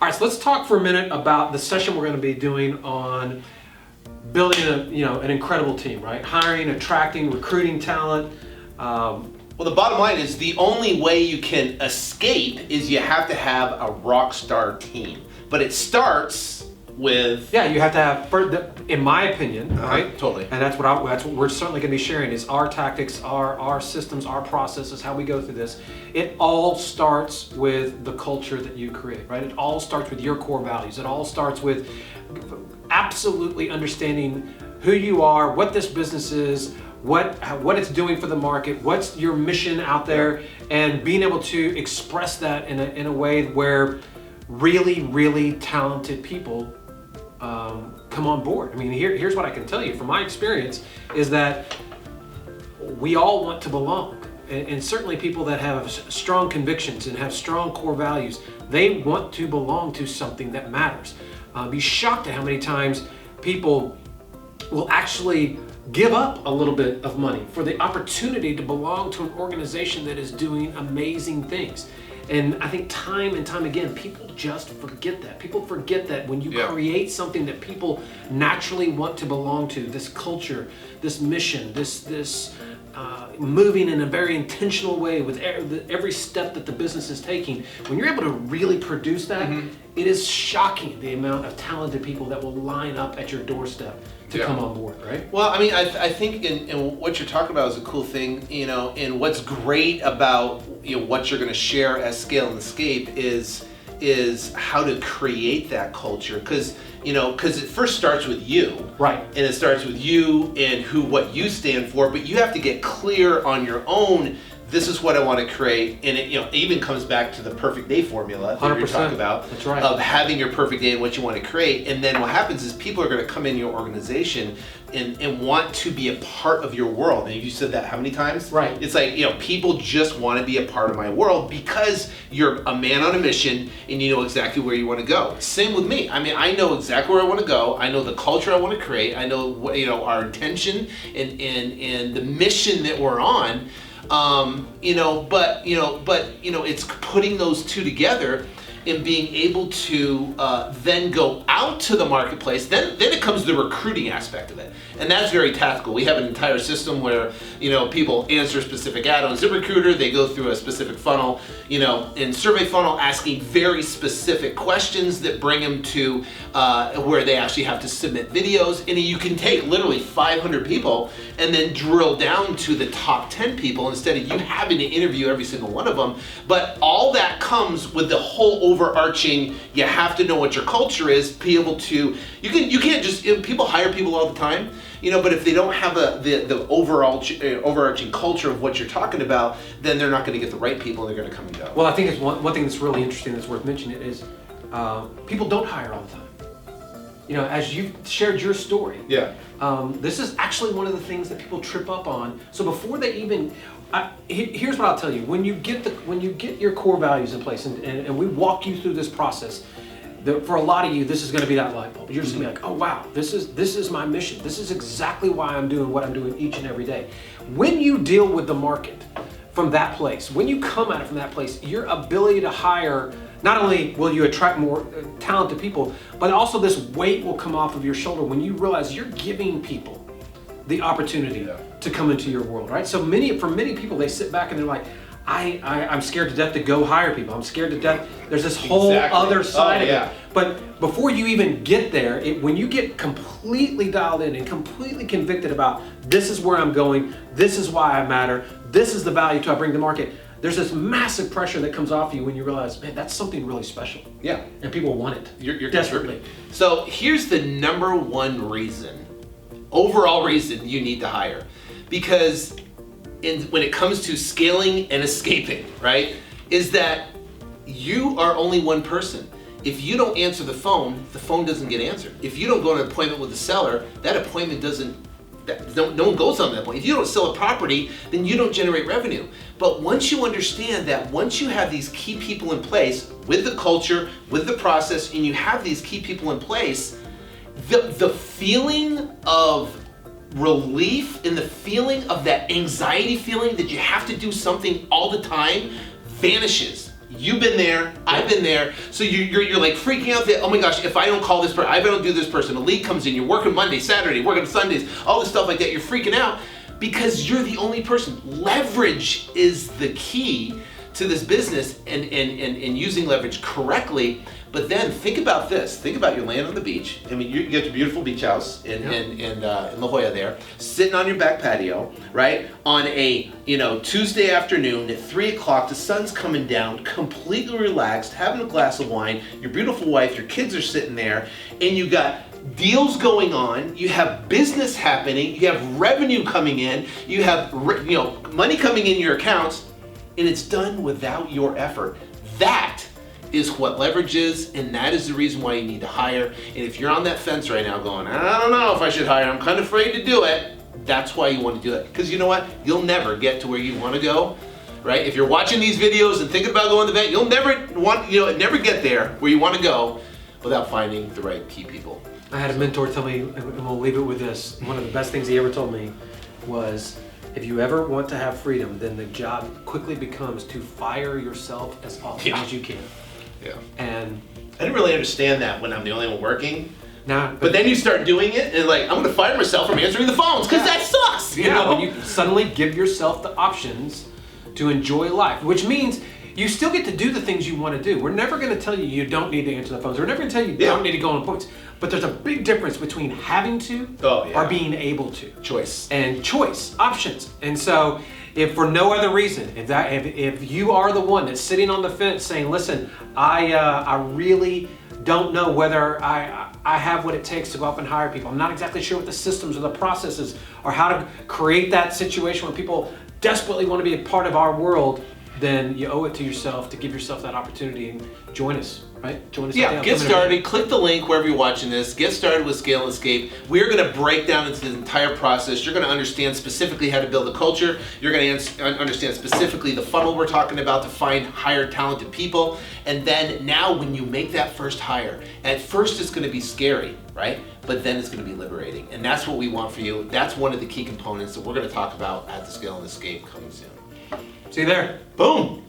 All right, so let's talk for a minute about the session we're going to be doing on building an incredible team, right? Hiring, attracting, recruiting talent. Well, the bottom line is the only way you can escape is you have to have a rock star team. But it starts with... Yeah, you have to have, in my opinion, right? Totally. And that's what we're certainly going to be sharing is our tactics, our systems, our processes, how we go through this. It all starts with the culture that you create, right? It all starts with your core values. It all starts with absolutely understanding who you are, what this business is, what it's doing for the market, what's your mission out there, and being able to express that in a way where really, really talented people come on board. I mean, here's what I can tell you from my experience is that we all want to belong. And certainly people that have strong convictions and have strong core values, they want to belong to something that matters. Be shocked at how many times people will actually give up a little bit of money for the opportunity to belong to an organization that is doing amazing things. And I think time and time again, people just forget that. People forget that when you create something that people naturally want to belong to, this culture, this mission, this moving in a very intentional way with every step that the business is taking, when you're able to really produce that, it is shocking the amount of talented people that will line up at your doorstep to come on board, right? Well, I mean, I think in what you're talking about is a cool thing, and what's great about what you're going to share as Scale and Escape is how to create that culture, because it first starts with you, right? And it starts with you and what you stand for, but you have to get clear on your own. This is what I want to create, and it even comes back to the perfect day formula that you're talking about. That's right. Of having your perfect day and what you want to create, and then what happens is people are going to come in your organization and want to be a part of your world. And you said that how many times? Right. It's like people just want to be a part of my world because you're a man on a mission and you know exactly where you want to go. Same with me. I mean, I know exactly where I want to go. I know the culture I want to create. I know what our intention and the mission that we're on. But it's putting those two together and being able to then go out to the marketplace. Then it comes the recruiting aspect of it, and that's very tactical. We have an entire system where people answer a specific ad on ZipRecruiter. They go through a specific funnel, and survey funnel, asking very specific questions that bring them to where they actually have to submit videos. And you can take literally 500 people and then drill down to the top 10 people instead of you having to interview every single one of them. But all that comes with the whole overarching, you have to know what your culture is, be able to, you can't just, people hire people all the time, but if they don't have the overarching culture of what you're talking about, then they're not going to get the right people, and they're going to come and go. Well, I think it's one thing that's really interesting that's worth mentioning is people don't hire all the time. As you've shared your story, this is actually one of the things that people trip up on. So before they even, here's what I'll tell you: when you get your core values in place, and we walk you through this process, for a lot of you, this is going to be that light bulb. You're just going to be like, oh wow, this is my mission. This is exactly why I'm doing what I'm doing each and every day. When you deal with the market from that place, when you come at it from that place, your ability to hire. Not only will you attract more talented people, but also this weight will come off of your shoulder when you realize you're giving people the opportunity to come into your world, right? So for many people, they sit back and they're like, I'm scared to death to go hire people. I'm scared to death. There's this whole other side of it. But before you even get there, when you get completely dialed in and completely convicted about this is where I'm going, this is why I matter, this is the value to I bring to the market, there's this massive pressure that comes off you when you realize, man, that's something really special. Yeah. And people want it. You're desperately. So here's the number one overall reason you need to hire. Because when it comes to scaling and escaping, right, is that you are only one person. If you don't answer the phone doesn't get answered. If you don't go on an appointment with the seller, that appointment no one goes on that point. If you don't sell a property, then you don't generate revenue. But once you understand that, once you have these key people in place with the culture, with the process, and you have these key people in place, the feeling of relief and the feeling of that anxiety feeling that you have to do something all the time vanishes. You've been there, I've been there. So you're like freaking out that, oh my gosh, if I don't call this person, if I don't do this person, a lead comes in, you're working Monday, Saturday, working Sundays, all this stuff like that, you're freaking out because you're the only person. Leverage is the key to this business and using leverage correctly. But then think about this. Think about your land on the beach. I mean, you get your beautiful beach house in La Jolla there, sitting on your back patio, right? On a Tuesday afternoon at 3 o'clock, the sun's coming down, completely relaxed, having a glass of wine. Your beautiful wife, your kids are sitting there, and you got deals going on. You have business happening. You have revenue coming in. You have money coming in your accounts, and it's done without your effort. That is what leverage is, and that is the reason why you need to hire. And if you're on that fence right now going, I don't know if I should hire, I'm kind of afraid to do it, that's why you want to do it. Because you know what? You'll never get to where you want to go, right? If you're watching these videos and thinking about going to the event, you'll never get there where you want to go without finding the right key people. I had a mentor tell me, and we'll leave it with this, one of the best things he ever told me was, if you ever want to have freedom, then the job quickly becomes to fire yourself as often as you can. Yeah. And I didn't really understand that when I'm the only one working. Nah, but then you start doing it and like, I'm gonna fire myself from answering the phones because that sucks. You know? When you suddenly give yourself the options to enjoy life, which means you still get to do the things you want to do. We're never going to tell you you don't need to answer the phones. We're never going to tell you you don't need to go on appointments. But there's a big difference between having to or being able to. Choice. And choice, options. And so if for no other reason, if you are the one that's sitting on the fence saying, listen, I really don't know whether I have what it takes to go up and hire people. I'm not exactly sure what the systems or the processes or how to create that situation where people desperately want to be a part of our world, then you owe it to yourself to give yourself that opportunity and join us, right? Join us. Yeah, get started. Click the link wherever you're watching this. Get started with Scale and Escape. We're going to break down into the entire process. You're going to understand specifically how to build a culture. You're going to understand specifically the funnel we're talking about to find hire talented people. And then now when you make that first hire, at first it's going to be scary, right? But then it's going to be liberating. And that's what we want for you. That's one of the key components that we're going to talk about at the Scale and Escape coming soon. See you there. Boom.